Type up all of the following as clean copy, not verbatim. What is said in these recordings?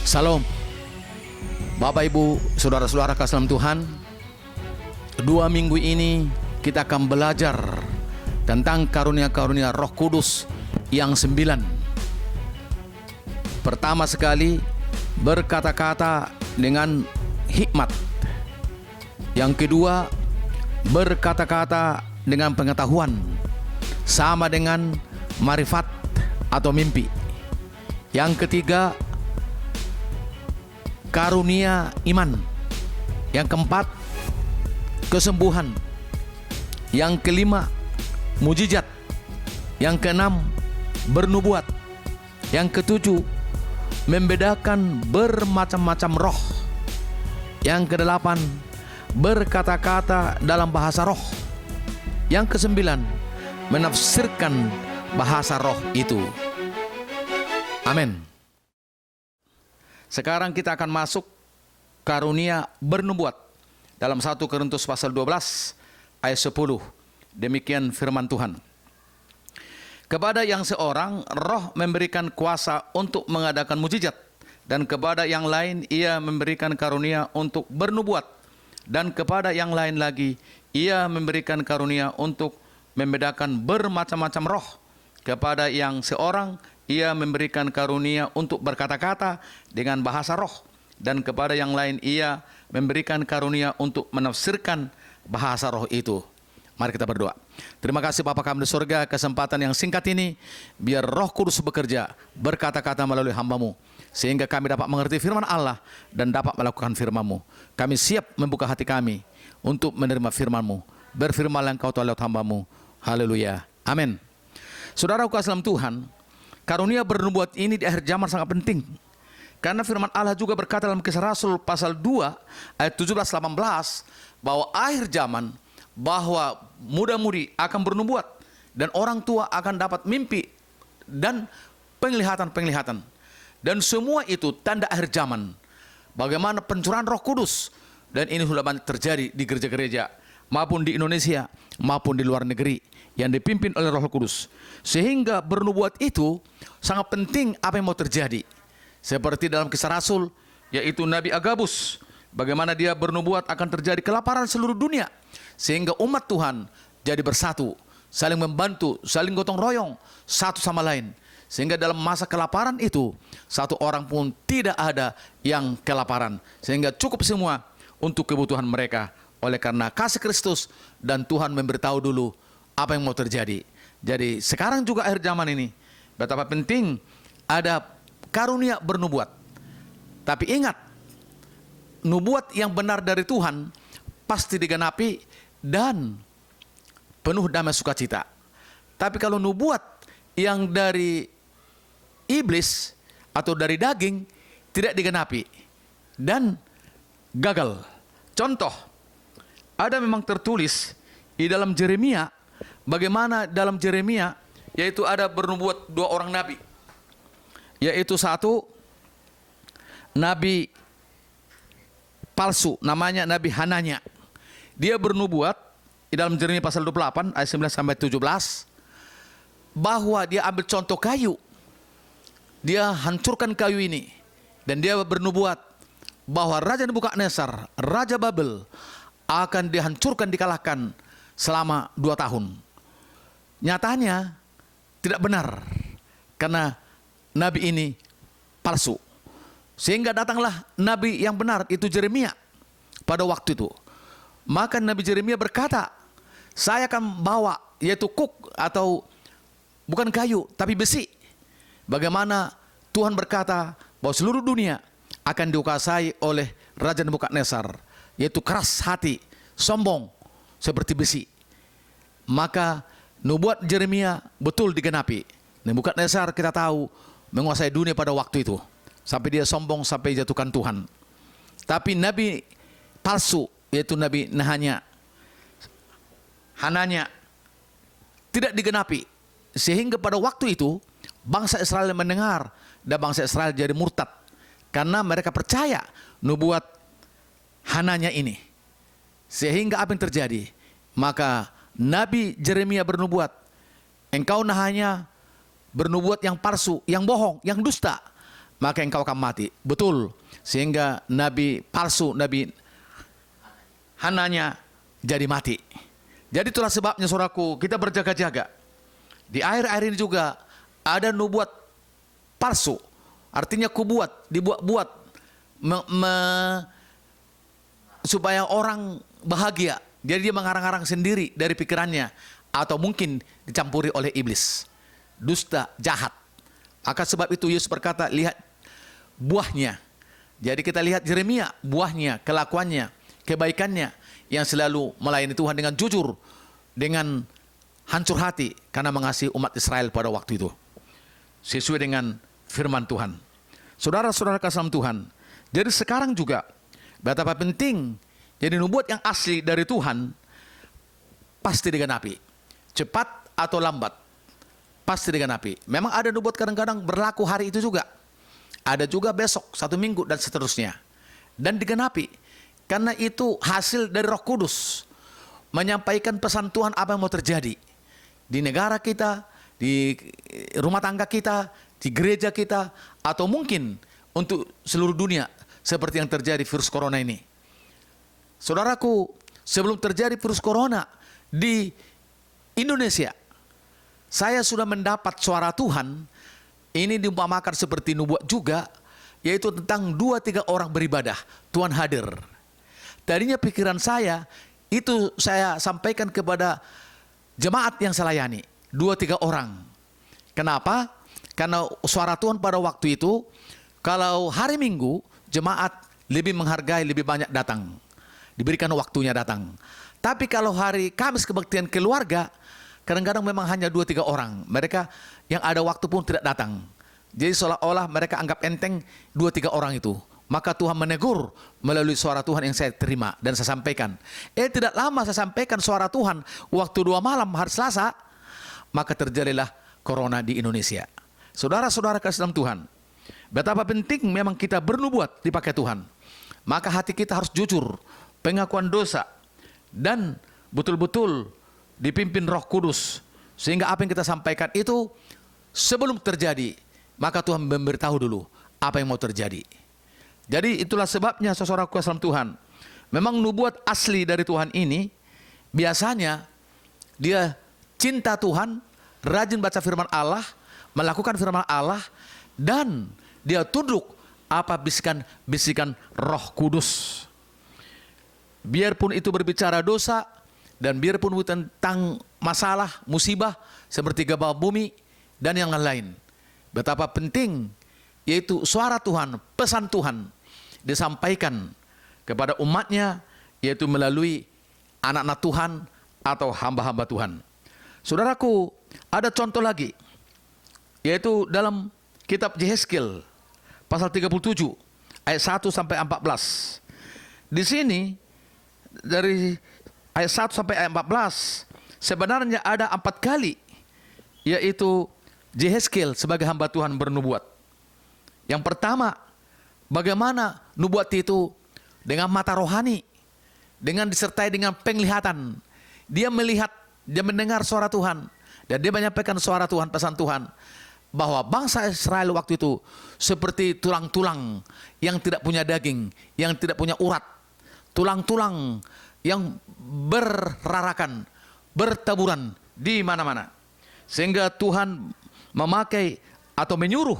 Salam Bapak Ibu, Saudara-saudara kasih dalam Tuhan. 2 minggu ini kita akan belajar tentang karunia-karunia Roh Kudus yang 9. Pertama sekali, berkata-kata dengan hikmat. Yang kedua, berkata-kata dengan pengetahuan, sama dengan marifat atau mimpi. Yang ketiga, karunia iman. Yang keempat, kesembuhan. Yang kelima, mujizat. Yang keenam, bernubuat. Yang ketujuh, membedakan bermacam-macam roh. Yang kedelapan, berkata-kata dalam bahasa roh. Yang kesembilan, menafsirkan bahasa roh itu. Amin. Sekarang kita akan masuk karunia bernubuat dalam 1 Korintus pasal 12 ayat 10. Demikian firman Tuhan. Kepada yang seorang roh memberikan kuasa untuk mengadakan mujizat, dan kepada yang lain ia memberikan karunia untuk bernubuat, dan kepada yang lain lagi ia memberikan karunia untuk membedakan bermacam-macam roh. Kepada yang seorang ia memberikan karunia untuk berkata-kata dengan bahasa roh, dan kepada yang lain ia memberikan karunia untuk menafsirkan bahasa roh itu. Mari kita berdoa. Terima kasih Bapa kami di surga, kesempatan yang singkat ini, biar Roh Kudus bekerja, berkata-kata melalui hamba-Mu, sehingga kami dapat mengerti firman Allah dan dapat melakukan firman-Mu. Kami siap membuka hati kami untuk menerima firman-Mu. Berfirmanlah Engkau lewat hamba-Mu. Haleluya. Amin. Saudaraku kasih dalam Tuhan, karunia bernubuat ini di akhir zaman sangat penting. Karena firman Allah juga berkata dalam Kisah Rasul pasal 2 ayat 17-18 bahwa akhir zaman, bahwa muda-mudi akan bernubuat dan orang tua akan dapat mimpi dan penglihatan-penglihatan. Dan semua itu tanda akhir zaman. Bagaimana pencurahan Roh Kudus, dan ini sudah banyak terjadi di gereja-gereja maupun di Indonesia maupun di luar negeri yang dipimpin oleh Roh Kudus. Sehingga bernubuat itu sangat penting apa yang mau terjadi. Seperti dalam Kisah Rasul, yaitu Nabi Agabus, bagaimana dia bernubuat akan terjadi kelaparan seluruh dunia, sehingga umat Tuhan jadi bersatu, saling membantu, saling gotong royong satu sama lain, sehingga dalam masa kelaparan itu satu orang pun tidak ada yang kelaparan, sehingga cukup semua untuk kebutuhan mereka. Oleh karena kasih Kristus, dan Tuhan memberitahu dulu apa yang mau terjadi. Jadi sekarang juga akhir zaman ini, betapa penting ada karunia bernubuat. Tapi ingat, nubuat yang benar dari Tuhan pasti digenapi dan penuh damai sukacita. Tapi kalau nubuat yang dari iblis atau dari daging tidak digenapi dan gagal. Contoh, ada memang tertulis di dalam Yeremia, bagaimana dalam Yeremia yaitu ada bernubuat 2 orang nabi, yaitu satu nabi palsu, namanya Nabi Hananya. Dia bernubuat di dalam Yeremia pasal 28 ayat 9 sampai 17 bahwa dia ambil contoh kayu, dia hancurkan kayu ini, dan dia bernubuat bahwa Raja Nebukadnezar, Raja Babel, akan dihancurkan, dikalahkan selama 2 tahun. Nyatanya tidak benar, karena nabi ini palsu. Sehingga datanglah nabi yang benar, itu Yeremia pada waktu itu. Maka Nabi Yeremia berkata, saya akan bawa, yaitu kuk, atau bukan kayu tapi besi. Bagaimana Tuhan berkata bahwa seluruh dunia akan dikuasai oleh Raja Nebukadnezar, yaitu keras hati, sombong seperti besi. Maka nubuat Yeremia betul digenapi. Nebukadnezar kita tahu menguasai dunia pada waktu itu, sampai dia sombong sampai jatuhkan Tuhan. Tapi nabi palsu, yaitu Nabi Hananya, tidak digenapi. Sehingga pada waktu itu bangsa Israel mendengar, dan bangsa Israel jadi murtad karena mereka percaya nubuat Hananya ini. Sehingga apa yang terjadi? Maka Nabi Yeremia bernubuat, engkau Nahanya bernubuat yang palsu, yang bohong, yang dusta. maka engkau akan mati. Betul. Sehingga nabi palsu, Nabi Hananya jadi mati. Jadi itulah sebabnya saudaraku, kita berjaga-jaga. Di akhir-akhir ini juga ada nubuat palsu. Artinya dibuat-buat supaya orang bahagia. Jadi dia mengarang-arang sendiri dari pikirannya, atau mungkin dicampuri oleh iblis. Dusta, jahat. Maka sebab itu Yesus berkata, lihat buahnya. Jadi kita lihat Yeremia, buahnya, kelakuannya, kebaikannya, yang selalu melayani Tuhan dengan jujur, dengan hancur hati, karena mengasihi umat Israel pada waktu itu. Sesuai dengan firman Tuhan. Saudara-saudara kasih dalam Tuhan, jadi sekarang juga betapa penting, jadi nubuat yang asli dari Tuhan pasti digenapi. Cepat atau lambat, pasti digenapi. Memang ada nubuat kadang-kadang berlaku hari itu juga. Ada juga besok, 1 minggu, dan seterusnya. Dan digenapi. Karena itu hasil dari Roh Kudus. Menyampaikan pesan Tuhan apa yang mau terjadi. Di negara kita, di rumah tangga kita, di gereja kita, atau mungkin untuk seluruh dunia. Seperti yang terjadi virus corona ini. Saudaraku, sebelum terjadi virus corona di Indonesia, saya sudah mendapat suara Tuhan. Ini diumpamakan seperti nubuat juga, yaitu tentang 2-3 orang beribadah, Tuhan hadir. Tadinya pikiran saya, itu saya sampaikan kepada jemaat yang saya layani, 2-3 orang. Kenapa? Karena suara Tuhan pada waktu itu, kalau hari Minggu, jemaat lebih menghargai, lebih banyak datang. Diberikan waktunya datang. Tapi kalau hari Kamis kebaktian keluarga, kadang-kadang memang hanya 2-3 orang. Mereka yang ada waktu pun tidak datang. Jadi seolah-olah mereka anggap enteng 2-3 orang itu. Maka Tuhan menegur melalui suara Tuhan yang saya terima dan saya sampaikan. Tidak lama saya sampaikan suara Tuhan waktu 2 malam hari Selasa, maka terjadilah corona di Indonesia. Saudara-saudara kasih dalam Tuhan, betapa penting memang kita bernubuat dipakai Tuhan. Maka hati kita harus jujur, pengakuan dosa, dan betul-betul dipimpin Roh Kudus, sehingga apa yang kita sampaikan itu sebelum terjadi, maka Tuhan memberitahu dulu apa yang mau terjadi. Jadi itulah sebabnya saudaraku dalam Tuhan, memang nubuat asli dari Tuhan ini biasanya dia cinta Tuhan, rajin baca firman Allah, melakukan firman Allah, dan dia tunduk apa bisikan Roh Kudus. Biarpun itu berbicara dosa, dan biarpun tentang masalah, musibah, seperti gempa bumi, dan yang lain. Betapa penting, yaitu suara Tuhan, pesan Tuhan, disampaikan kepada umatnya, yaitu melalui anak-anak Tuhan, atau hamba-hamba Tuhan. Saudaraku, ada contoh lagi, yaitu dalam kitab Yehezkiel, pasal 37, ayat 1 sampai 14. Di sini, dari ayat 1 sampai ayat 14, sebenarnya ada 4 kali, yaitu Yehezkiel sebagai hamba Tuhan bernubuat. Yang pertama, bagaimana nubuat itu dengan mata rohani, dengan disertai dengan penglihatan. Dia melihat, dia mendengar suara Tuhan, dan dia menyampaikan suara Tuhan, pesan Tuhan, bahwa bangsa Israel waktu itu seperti tulang-tulang yang tidak punya daging, yang tidak punya urat, tulang-tulang yang berrarakan, bertaburan di mana-mana. Sehingga Tuhan memakai atau menyuruh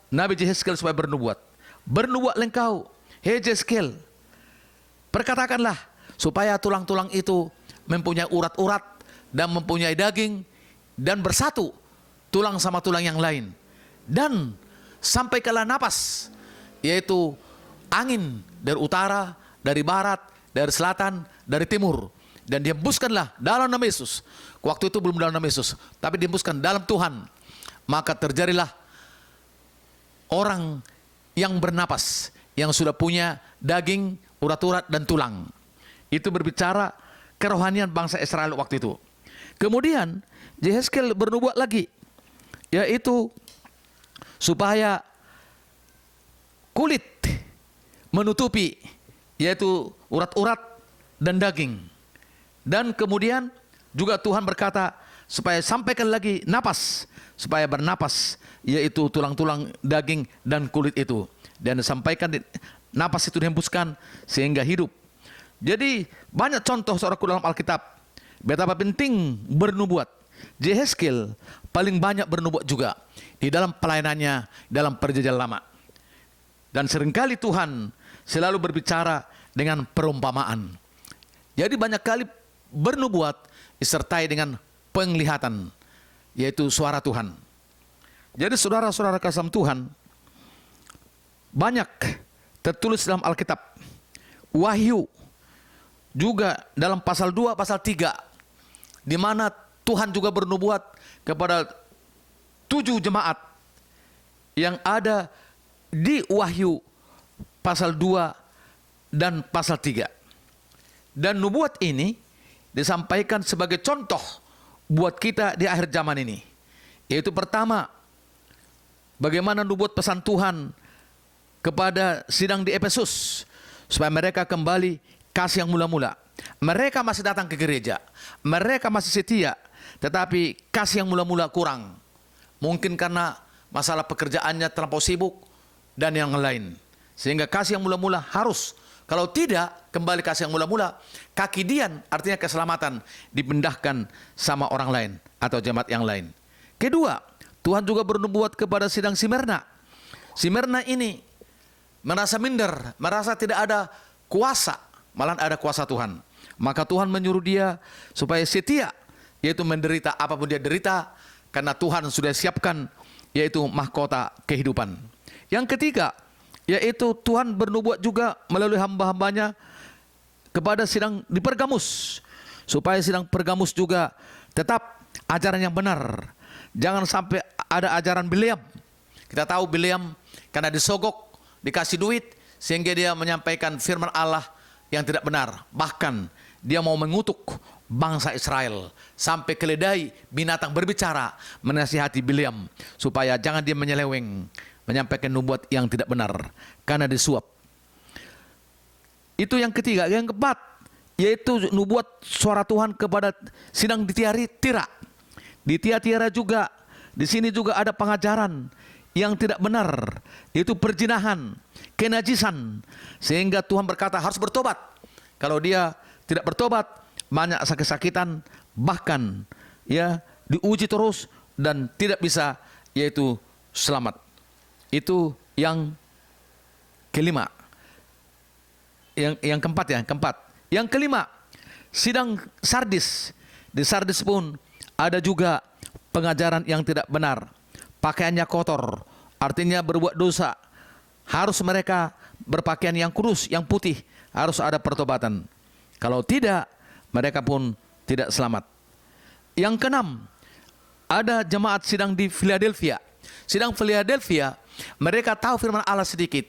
Nabi Yehezkiel supaya bernubuat. Bernubuatlah engkau, hei Yehezkiel, perkatakanlah supaya tulang-tulang itu mempunyai urat-urat dan mempunyai daging dan bersatu tulang sama tulang yang lain. Dan sampaikanlah napas, yaitu angin dari utara, dari barat, dari selatan, dari timur, dan dihembuskanlah dalam nama Yesus. Waktu itu belum dalam nama Yesus, tapi dihembuskan dalam Tuhan. Maka terjadilah orang yang bernapas, yang sudah punya daging, urat-urat, dan tulang. Itu berbicara kerohanian bangsa Israel waktu itu. Kemudian Yehezkiel bernubuat lagi, yaitu supaya kulit menutupi, yaitu urat-urat dan daging. Dan kemudian juga Tuhan berkata, supaya sampaikan lagi napas, supaya bernapas, yaitu tulang-tulang, daging, dan kulit itu. Dan sampaikan napas itu dihembuskan sehingga hidup. Jadi banyak contoh saudaraku dalam Alkitab betapa penting bernubuat. Yehezkiel paling banyak bernubuat juga di dalam pelayanannya dalam perjanjian lama. Dan seringkali Tuhan selalu berbicara dengan perumpamaan. Jadi banyak kali bernubuat disertai dengan penglihatan, yaitu suara Tuhan. Jadi saudara-saudara kasih Tuhan, banyak tertulis dalam Alkitab. Wahyu juga dalam pasal 2, pasal 3, di mana Tuhan juga bernubuat kepada 7 jemaat yang ada di Wahyu pasal 2 dan pasal 3. Dan nubuat ini disampaikan sebagai contoh buat kita di akhir zaman ini. Yaitu pertama, bagaimana nubuat pesan Tuhan kepada sidang di Efesus supaya mereka kembali kasih yang mula-mula. Mereka masih datang ke gereja, mereka masih setia, tetapi kasih yang mula-mula kurang. Mungkin karena masalah pekerjaannya terlampau sibuk dan yang lain. Sehingga kasih yang mula-mula harus, kalau tidak kembali kasih yang mula-mula, kakidian artinya keselamatan dipindahkan sama orang lain atau jemaat yang lain. Kedua, Tuhan juga bernubuat kepada sidang Smyrna. Smyrna ini merasa minder, merasa tidak ada kuasa, malah ada kuasa Tuhan. Maka Tuhan menyuruh dia supaya setia, yaitu menderita apapun dia derita, karena Tuhan sudah siapkan, yaitu mahkota kehidupan. Yang ketiga, yaitu Tuhan bernubuat juga melalui hamba-hambanya kepada sidang di Pergamus, supaya sidang Pergamus juga tetap ajaran yang benar. Jangan sampai ada ajaran Bileam. Kita tahu Bileam karena disogok, dikasih duit, sehingga dia menyampaikan firman Allah yang tidak benar. Bahkan dia mau mengutuk bangsa Israel sampai keledai binatang berbicara menasihati Bileam supaya jangan dia menyeleweng, menyampaikan nubuat yang tidak benar karena disuap. Itu yang ketiga. Yang keempat, yaitu nubuat suara Tuhan kepada sidang di Tiatira. Di Tiatira juga, di sini juga ada pengajaran yang tidak benar, yaitu perzinahan, kenajisan, sehingga Tuhan berkata harus bertobat. Kalau dia tidak bertobat, banyak sakit-sakitan, bahkan ya diuji terus dan tidak bisa, yaitu selamat. Itu yang kelima. Yang keempat ya, keempat. Yang kelima, sidang Sardis. Di Sardis pun ada juga pengajaran yang tidak benar. Pakaiannya kotor, artinya berbuat dosa. Harus mereka berpakaian yang kudus, yang putih. Harus ada pertobatan. Kalau tidak, mereka pun tidak selamat. Yang keenam, ada jemaat sidang di Philadelphia. Sidang Philadelphia, mereka tahu firman Allah sedikit,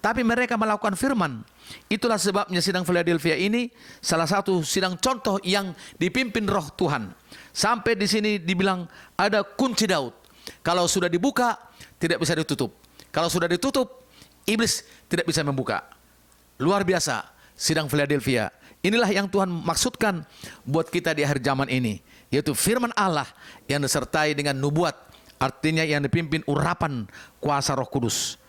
tapi mereka melakukan firman. Itulah sebabnya sidang Philadelphia ini salah satu sidang contoh yang dipimpin Roh Tuhan. Sampai di sini dibilang ada kunci Daud. Kalau sudah dibuka, tidak bisa ditutup. Kalau sudah ditutup, iblis tidak bisa membuka. Luar biasa sidang Philadelphia. Inilah yang Tuhan maksudkan buat kita di akhir zaman ini, yaitu firman Allah yang disertai dengan nubuat, artinya yang dipimpin urapan kuasa Roh Kudus.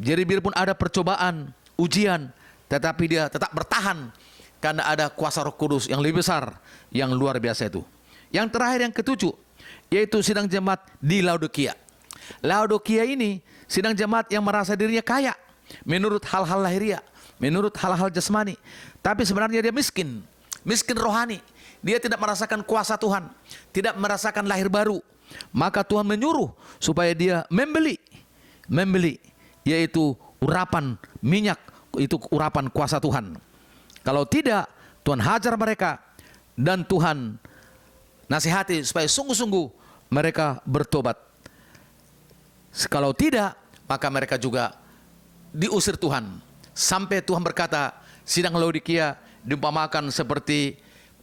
Jadi biarpun ada percobaan, ujian, tetapi dia tetap bertahan karena ada kuasa Roh Kudus yang lebih besar, yang luar biasa itu. Yang terakhir, yang ketujuh, yaitu sidang jemaat di Laodikia. Laodikia ini sidang jemaat yang merasa dirinya kaya menurut hal-hal lahiriah, menurut hal-hal jasmani, tapi sebenarnya dia miskin rohani. Dia tidak merasakan kuasa Tuhan, tidak merasakan lahir baru. Maka Tuhan menyuruh supaya dia membeli, yaitu urapan minyak, itu urapan kuasa Tuhan. Kalau tidak, Tuhan hajar mereka, dan Tuhan nasihati supaya sungguh-sungguh mereka bertobat. Kalau tidak, maka mereka juga diusir Tuhan. Sampai Tuhan berkata, sidang Laodikia diumpamakan seperti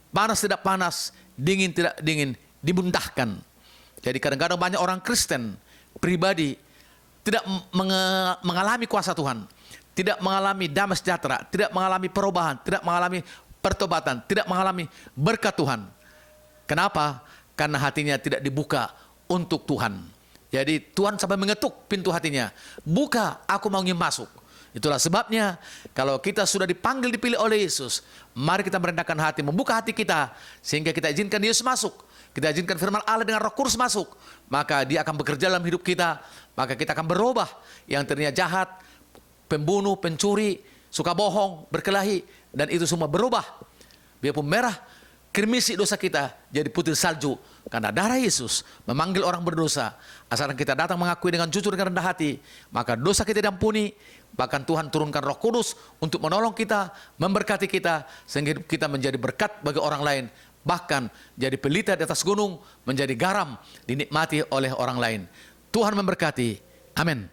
panas tidak panas, dingin tidak dingin, dimuntahkan. Jadi kadang-kadang banyak orang Kristen pribadi tidak mengalami kuasa Tuhan, tidak mengalami damai sejahtera, tidak mengalami perubahan, tidak mengalami pertobatan, tidak mengalami berkat Tuhan. Kenapa? karena hatinya tidak dibuka untuk Tuhan. Jadi Tuhan sampai mengetuk pintu hatinya. Buka, aku mau ingin masuk. Itulah sebabnya kalau kita sudah dipanggil, dipilih oleh Yesus, mari kita merendahkan hati, membuka hati kita, sehingga kita izinkan Yesus masuk. Kita izinkan firman Allah dengan Roh Kudus masuk. Maka Dia akan bekerja dalam hidup kita. Maka kita akan berubah. Yang tadinya jahat, pembunuh, pencuri, suka bohong, berkelahi, dan itu semua berubah. Biarpun merah, kermisi dosa kita jadi putih salju. Karena darah Yesus memanggil orang berdosa. Asalkan kita datang mengakui dengan jujur dan rendah hati, maka dosa kita diampuni. Bahkan Tuhan turunkan Roh Kudus untuk menolong kita, memberkati kita, sehingga hidup kita menjadi berkat bagi orang lain. Bahkan jadi pelita di atas gunung, menjadi garam, dinikmati oleh orang lain. Tuhan memberkati. Amin.